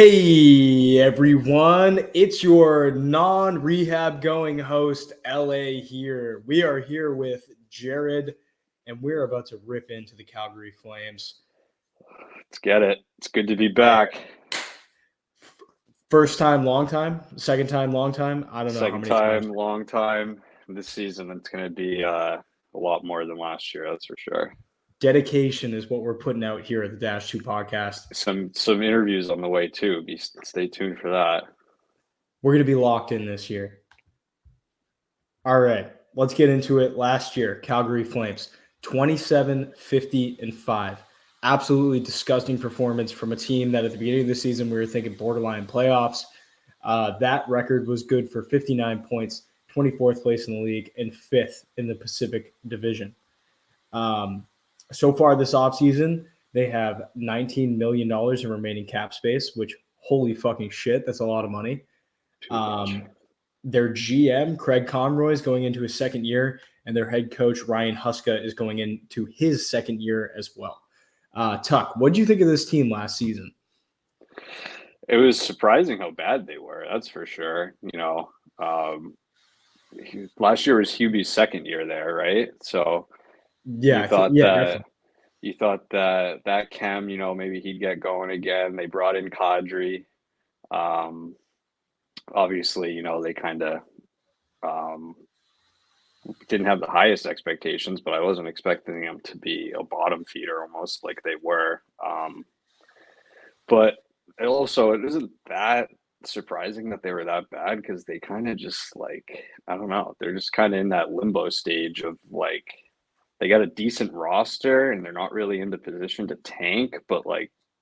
Hey everyone, it's your non-rehab going host, LA here. We are here with Jared, and we're about to rip into the Calgary Flames. Let's get it. It's good to be All right. back. First time, long time? Second time, long time? I don't know how Second many times. time, long time. This season, it's going to be a lot more than last year. That's for sure. Dedication is what we're putting out here at the Dash 2 podcast. Some interviews on the way too. Stay tuned for that. We're going to be locked in this year. All right, let's get into it. Last year, Calgary Flames, 27-50-5. Absolutely disgusting performance from a team that at the beginning of the season we were thinking borderline playoffs. That record was good for 59 points, 24th place in the league, and 5th in the Pacific Division. So far this offseason, they have $19 million in remaining cap space, which holy fucking shit, that's a lot of money. Their GM, Craig Conroy, is going into his second year, and their head coach, Ryan Huska, is going into his second year as well. Tuc, what did you think of this team last season? It was surprising how bad they were. That's for sure. Last year was Hubie's second year there, right? So Yeah, you thought definitely. that Chem, maybe he'd get going again. They brought in Kadri. Obviously, they kind of didn't have the highest expectations, but I wasn't expecting them to be a bottom feeder almost like they were. But it isn't that surprising that they were that bad because they kind of just I don't know, they're just kind of in that limbo stage of they got a decent roster and they're not really in the position to tank, but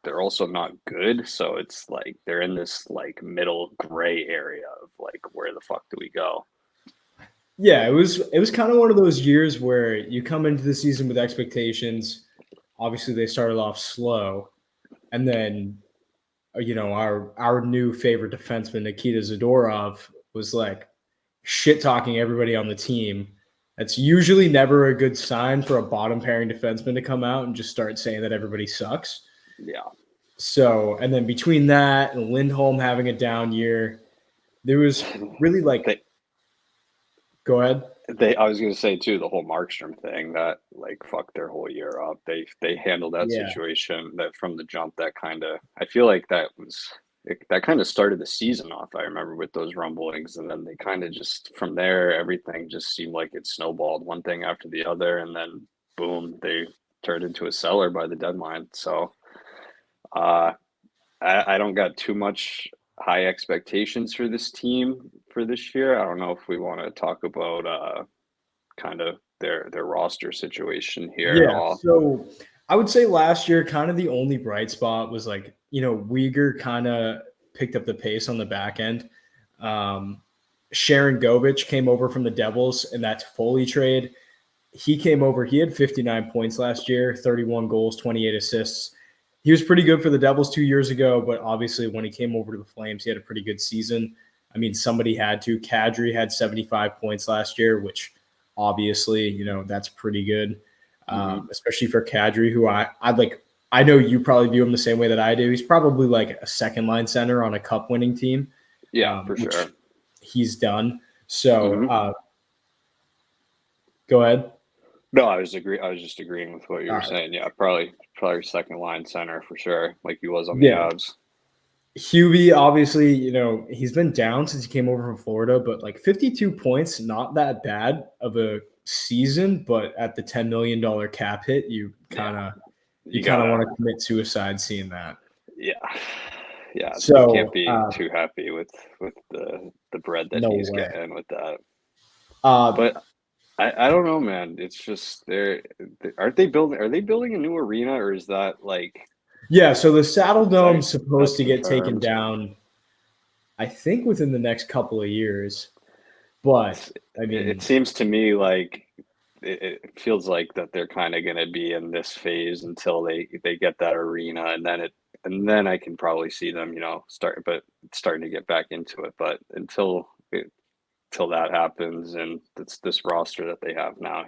they're also not good. So it's they're in this middle gray area of where the fuck do we go? Yeah, it was kind of one of those years where you come into the season with expectations. Obviously, they started off slow, and then our new favorite defenseman Nikita Zadorov was shit talking everybody on the team. That's usually never a good sign for a bottom pairing defenseman to come out and just start saying that everybody sucks. Yeah. So, and then between that and Lindholm having a down year, there was really go ahead. I was gonna say too, the whole Markstrom thing that fucked their whole year up. They handled that Yeah. situation that from the jump. That I feel like that kind of started the season off. I remember with those rumblings, and then they kind of just from there everything just seemed like it snowballed one thing after the other, and then boom, they turned into a seller by the deadline. So I don't got too much high expectations for this team for this year. I don't know if we want to talk about kind of their roster situation here at Yeah. all. So I would say last year, kind of the only bright spot was Uyghur kind of picked up the pace on the back end. Sharon Govich came over from the Devils in that Foley trade. He came over. He had 59 points last year, 31 goals, 28 assists. He was pretty good for the Devils 2 years ago, but obviously when he came over to the Flames, he had a pretty good season. I mean, somebody had to. Kadri had 75 points last year, which obviously, that's pretty good, especially for Kadri, who I'd like. I know you probably view him the same way that I do. He's probably like a second line center on a cup winning team. Yeah, for sure. He's done. So go ahead. No, I was just agreeing with what you All were right. saying. Yeah, probably second line center for sure, like he was on the Yeah. Avs. Hubie, obviously, he's been down since he came over from Florida, but 52 points, not that bad of a season, but at the $10 million cap hit, you kind of want to commit suicide seeing that. Yeah. Yeah. So you can't be too happy with the bread that he's getting with that. But I don't know, man. It's just are they building a new arena, or is that yeah, so the Saddle Dome's supposed that's to get taken confirmed? down, I think within the next couple of years. But I mean, It seems to me like it feels like that they're kind of going to be in this phase until they get that arena, and then I can probably see them, starting to get back into it. But until that happens, and it's this roster that they have now,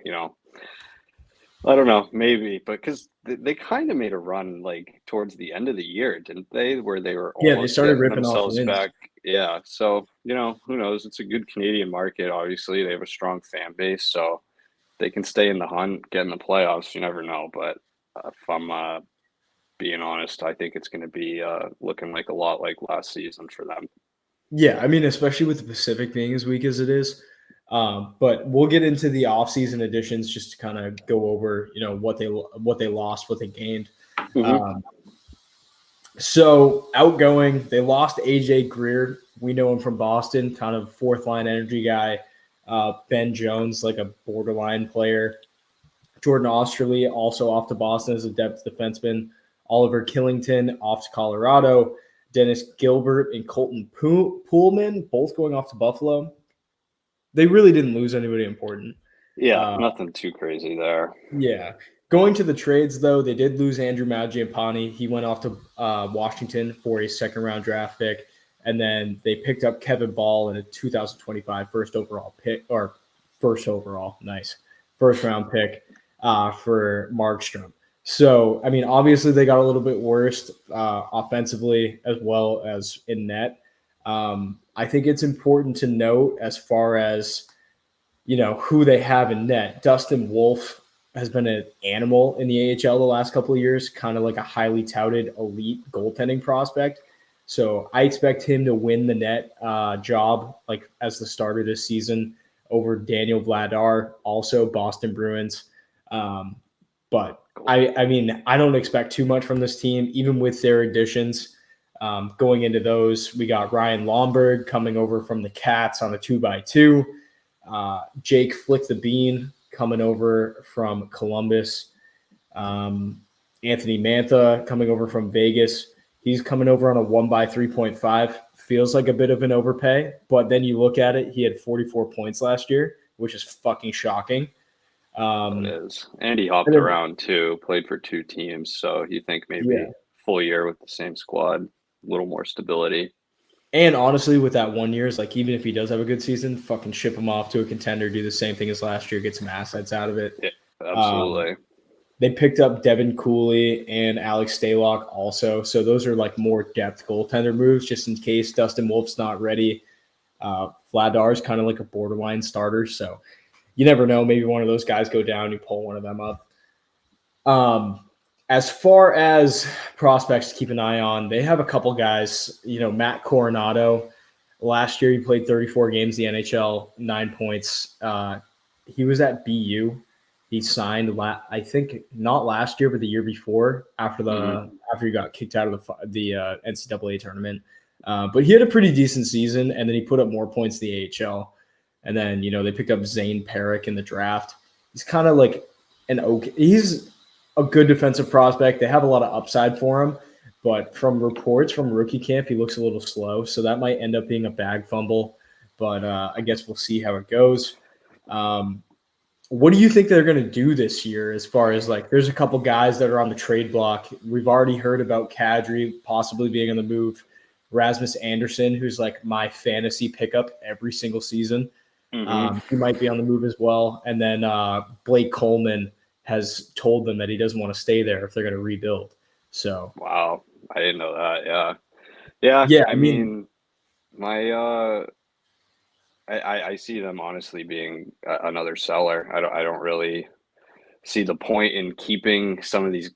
I don't know, maybe, but because they kind of made a run like towards the end of the year, didn't they? Where they were Yeah, they almost started getting ripping off themselves wins. back. Yeah, so who knows? It's a good Canadian market. Obviously, they have a strong fan base, so they can stay in the hunt, get in the playoffs. You never know, but if I'm being honest, I think it's going to be looking like a lot like last season for them. Yeah, I mean, especially with the Pacific being as weak as it is. But we'll get into the offseason additions just to kind of go over, what they lost, what they gained. Hmm. Um, so outgoing, they lost AJ Greer. We know him from Boston, kind of fourth line energy guy. Ben Jones, like a borderline player. Jordan Osterley, also off to Boston as a depth defenseman. Oliver Killington off to Colorado. Dennis Gilbert and Colton Poolman, both going off to Buffalo. They really didn't lose anybody important. Yeah, Uh, nothing too crazy there. yeah. Going to the trades, though, they did lose Andrew Mangiapane. He went off to Washington for a second round draft pick. And then they picked up Kevin Ball in a 2025 first overall, nice, first round pick for Markstrom. So, I mean, obviously they got a little bit worse offensively as well as in net. I think it's important to note as far as who they have in net. Dustin Wolf has been an animal in the AHL the last couple of years, kind of like a highly touted elite goaltending prospect. So I expect him to win the net job like as the starter this season over Daniel Vladar, also Boston Bruins. But I mean, I don't expect too much from this team, even with their additions. Going into those, we got Ryan Lomberg coming over from the Cats on a 2x2. Jake Flick the Bean coming over from Columbus. Anthony Mantha coming over from Vegas. He's coming over on a 1x3.5. Feels like a bit of an overpay, but then you look at it, he had 44 points last year, which is fucking shocking. It Um, is. And he hopped and then, around too, played for two teams. So you think yeah. maybe full year with the same squad, a little more stability. And honestly, with that 1 year, is like even if he does have a good season, fucking ship him off to a contender, do the same thing as last year, get some assets out of it. Yeah, Um, absolutely. They picked up Devin Cooley and Alex Stalock also. So those are like more depth goaltender moves just in case Dustin Wolf's not ready. Vladar's kind of like a borderline starter. So you never know. Maybe one of those guys go down, you pull one of them up. Um, as far as prospects to keep an eye on, they have a couple guys. Matt Coronado. Last year, he played 34 games in the NHL, 9 points. He was at BU. He signed, I think, not last year, but the year before, Hmm. after he got kicked out of the NCAA tournament. But he had a pretty decent season, and then he put up more points in the AHL. And then they picked up Zane Perrick in the draft. He's kind of like he's a good defensive prospect. They have a lot of upside for him, but from reports from rookie camp, he looks a little slow. So that might end up being a bag fumble. But I guess we'll see how it goes. Um, what do you think they're going to do this year as far as like there's a couple guys that are on the trade block. We've already heard about Kadri possibly being on the move. Rasmus Anderson, who's like my fantasy pickup every single season. Hmm. He might be on the move as well. And then Blake Coleman has told them that he doesn't want to stay there if they're going to rebuild. So, Wow. I didn't know that. Yeah. Yeah. yeah, I I mean, mean, my I see them honestly being another seller. I don't really see the point in keeping some of these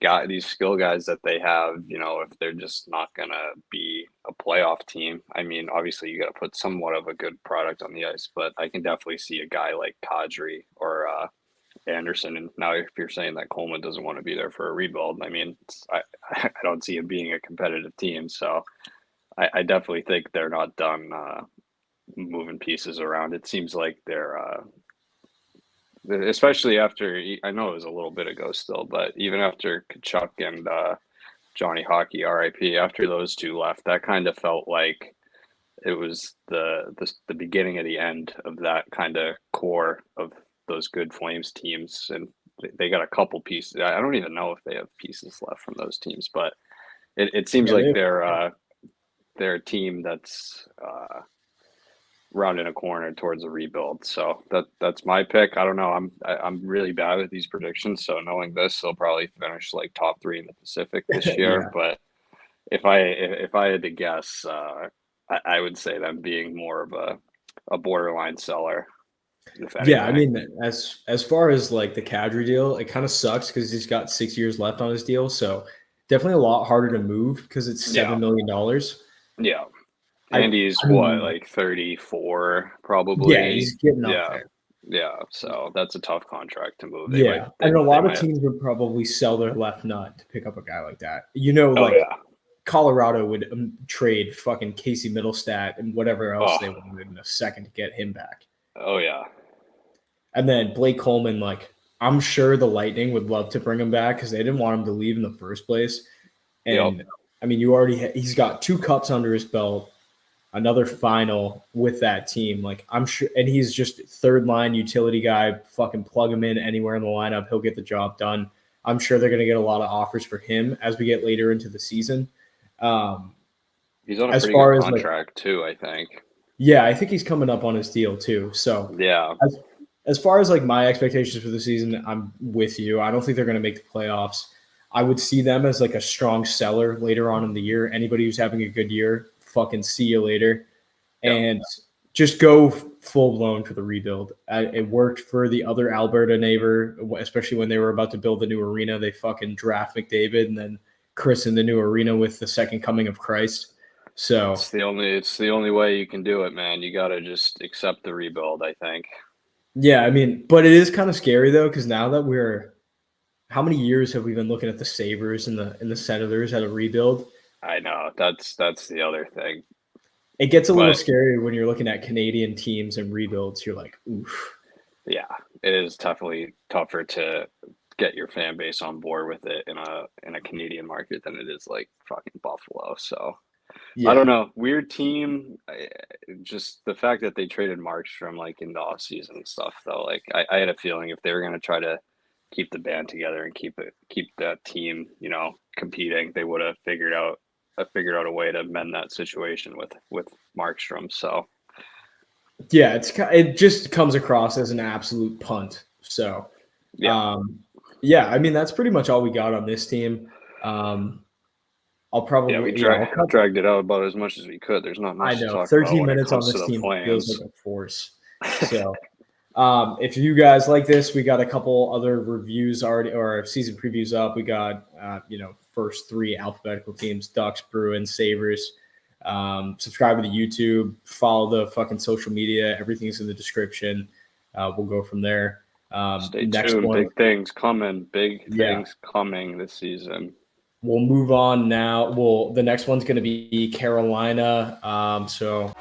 skill guys that they have, if they're just not gonna be a playoff team. I mean, obviously you got to put somewhat of a good product on the ice, but I can definitely see a guy like Kadri or Anderson. And now if you're saying that Coleman doesn't want to be there for a rebuild, I mean, I don't see him being a competitive team. So I definitely think they're not done moving pieces around. It seems like they're especially after I know it was a little bit ago still, but even after Kachuk and Johnny Hockey, RIP, after those two left, that kind of felt like it was the beginning of the end of that kind of core of those good Flames teams, and they got a couple pieces. I don't even know if they have pieces left from those teams, but it seems yeah, like they're a team that's rounding a corner towards a rebuild. So that's my pick. I don't know. I'm really bad at these predictions. So knowing this, they'll probably finish like top 3 in the Pacific this year. Yeah. But if I had to guess, I would say them being more of a borderline seller, if Yeah, I anything. mean, as far as like the Kadri deal, it kind of sucks because he's got 6 years left on his deal. So definitely a lot harder to move because it's Yeah, $7 million. yeah. I And he's I what, mean, like 34, yeah, probably. he's getting up Yeah, there. yeah. So that's a tough contract to move. They might, Yeah, they, and a they lot of might. teams would probably sell their left nut to pick up a guy like that. Oh Like yeah. Colorado would trade fucking Casey Middlestat and whatever else Oh, they wanted in a second to get him back. oh yeah. And then Blake Coleman, like I'm sure the Lightning would love to bring him back because they didn't want him to leave in the first place. Yep. And I mean, he's got 2 cups under his belt, another final with that team. Like I'm sure, and he's just third line utility guy. Fucking plug him in anywhere in the lineup, he'll get the job done. I'm sure they're going to get a lot of offers for him as we get later into the season. Um, He's on a as pretty good far as like, contract too, I think. yeah, I think he's coming up on his deal too. So Yeah. as far as like my expectations for the season, I'm with you. I don't think they're going to make the playoffs. I would see them as like a strong seller later on in the year. Anybody who's having a good year, fucking see you later, Yeah. and just go full blown for the rebuild. It worked for the other Alberta neighbor, especially when they were about to build the new arena. They fucking draft McDavid and then christen the new arena with the second coming of Christ. So It's the only way you can do it, man. You gotta just accept the rebuild, I think. yeah, I mean, but it is kind of scary though because now that how many years have we been looking at the Sabres and the Senators at a rebuild? I know. That's the other thing. It gets a little But scary when you're looking at Canadian teams and rebuilds. You're like, oof. yeah, it is definitely tougher to get your fan base on board with it in a Canadian market than it is like fucking Buffalo. So I don't Yeah. know. Weird team. Just the fact that they traded Markstrom like in the off season and stuff, though. Like I had a feeling if they were gonna try to keep the band together and keep that team, competing, they would have figured out a way to mend that situation with Markstrom. So Yeah, it just comes across as an absolute punt. So, yeah, um, yeah, I mean that's pretty much all we got on this team. I'll yeah, we probably I'll cut. dragged it out about as much as we could. There's not I much to know talk about 13 when it minutes on comes to this the team feels Flames. like a force. So, if you guys like this, we got a couple other reviews already or season previews up. We got first 3 alphabetical teams: Ducks, Bruins, Sabres. Subscribe to the YouTube, follow the fucking social media. Everything's in the description. We'll go from there. Stay Next tuned. one, Big things coming. Big yeah, things coming this season. we'll move on now. The next one's going to be Carolina. So